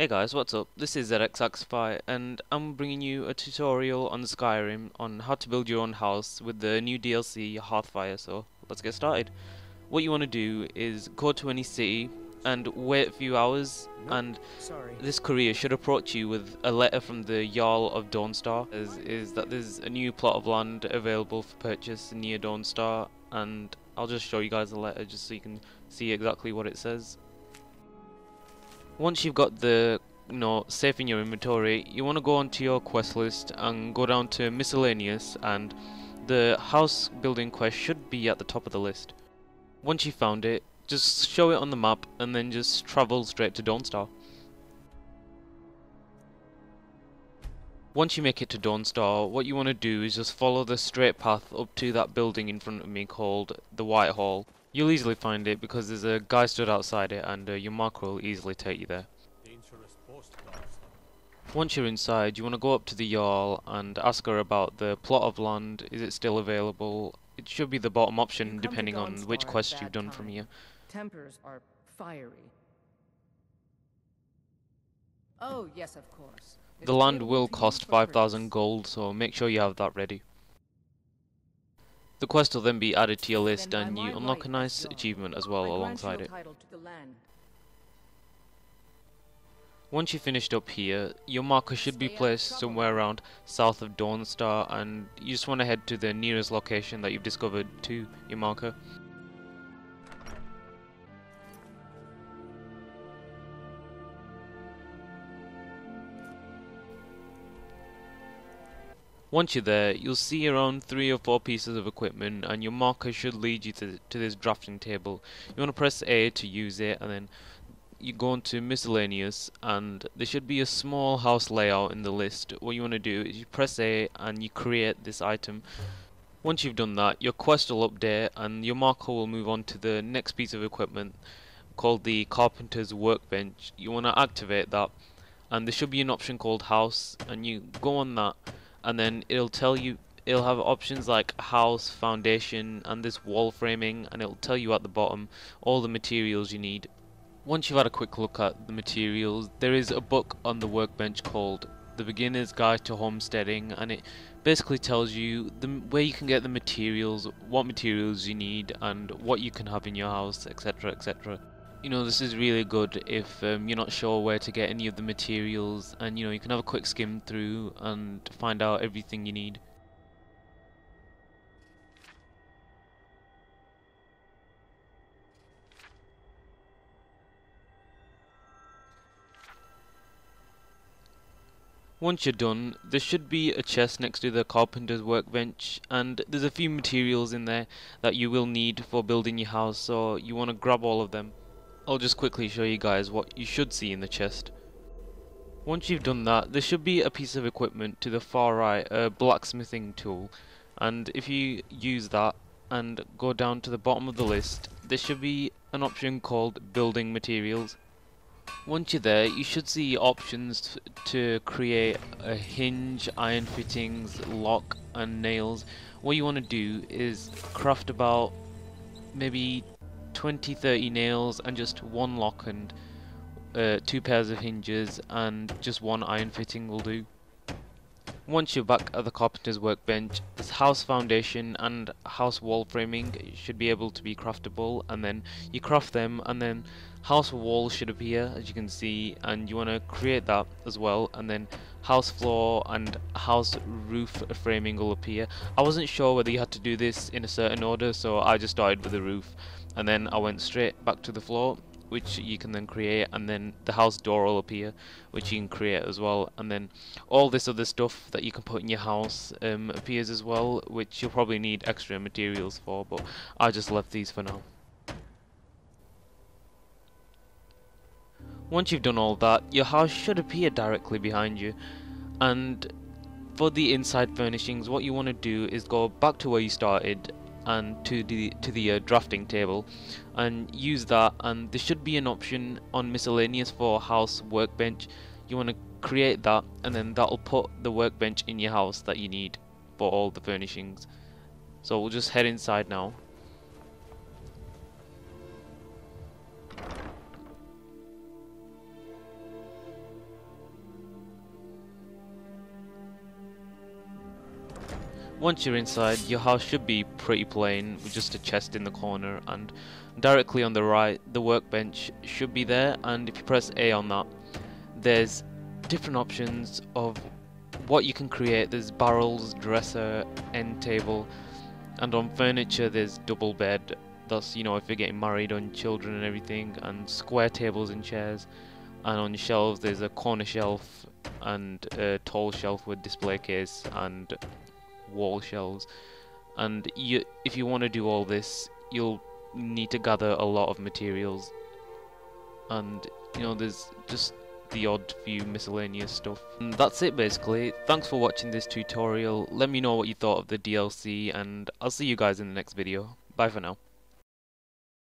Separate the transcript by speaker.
Speaker 1: Hey guys, what's up? This is ZXAxify and I'm bringing you a tutorial on Skyrim on how to build your own house with the new DLC Hearthfire, so let's get started. What you want to do is go to any city and wait a few hours, and this courier should approach you with a letter from the Jarl of Dawnstar. Is that there's a new plot of land available for purchase near Dawnstar, and I'll just show you guys the letter just so you can see exactly what it says. Once you've got the safe in your inventory, you want to go onto your quest list and go down to miscellaneous, and the house building quest should be at the top of the list. Once you've found it, just show it on the map and then just travel straight to Dawnstar. Once you make it to Dawnstar, what you want to do is just follow the straight path up to that building in front of me called the White Hall. You'll easily find it because there's a guy stood outside it, and your marker will easily take you there. Once you're inside, you want to go up to the Jarl and ask her about the plot of land. Is it still available? It should be the bottom option depending on which quest you've done from here.
Speaker 2: Tempers are fiery. Oh, yes, of course.
Speaker 1: The land will cost 5,000 gold, so make sure you have that ready. The quest will then be added to your list and you unlock a nice achievement as well alongside it. Once you've finished up here, your marker should be placed somewhere around south of Dawnstar, and you just want to head to the nearest location that you've discovered to your marker. Once you're there, you'll see around 3 or 4 pieces of equipment, and your marker should lead you to this drafting table. You want to press A to use it, and then you go into miscellaneous, and there should be a small house layout in the list. What you want to do is you press A and you create this item. Once you've done that, your quest will update and your marker will move on to the next piece of equipment called the carpenter's workbench. You want to activate that, and there should be an option called house, and you go on that, and then it'll have options like house, foundation, and this wall framing, and it'll tell you at the bottom all the materials you need. Once you've had a quick look at the materials, there is a book on the workbench called The Beginner's Guide to Homesteading, and it basically tells you where you can get the materials, what materials you need, and what you can have in your house, etc, etc. You know, this is really good if you're not sure where to get any of the materials, and you can have a quick skim through and find out everything you need. Once you're done, there should be a chest next to the carpenter's workbench, and there's a few materials in there that you will need for building your house, so you want to grab all of them. I'll just quickly show you guys what you should see in the chest. Once you've done that, there should be a piece of equipment to the far right, a blacksmithing tool, and if you use that and go down to the bottom of the list, there should be an option called building materials. Once you're there, you should see options to create a hinge, iron fittings, lock and nails. What you want to do is craft about maybe 20-30 nails and just 1 lock and 2 pairs of hinges, and just 1 iron fitting will do. Once you're back at the carpenter's workbench, this house foundation and house wall framing should be able to be craftable, and then you craft them, and then house wall should appear, as you can see, and you want to create that as well, and then house floor and house roof framing will appear. I wasn't sure whether you had to do this in a certain order, so I just started with the roof, and then I went straight back to the floor, which you can then create, and then the house door will appear, which you can create as well, and then all this other stuff that you can put in your house appears as well, which you'll probably need extra materials for, but I just left these for now. Once you've done all that, your house should appear directly behind you, and for the inside furnishings, what you want to do is go back to where you started and to the drafting table and use that, and there should be an option on miscellaneous for house workbench. You want to create that, and then that'll put the workbench in your house that you need for all the furnishings. So we'll just head inside now. Once you're inside, your house should be pretty plain with just a chest in the corner, and directly on the right the workbench should be there, and if you press A on that there's different options of what you can create. There's barrels, dresser, end table, and on furniture there's double bed. That's, you know, if you're getting married, on children and everything, and square tables and chairs. And on shelves there's a corner shelf and a tall shelf with display case and wall shelves. And if you want to do all this, you'll need to gather a lot of materials, and you know, there's just the odd few miscellaneous stuff. And that's it basically. Thanks for watching this tutorial. Let me know what you thought of the DLC, and I'll see you guys in the next video. Bye for now.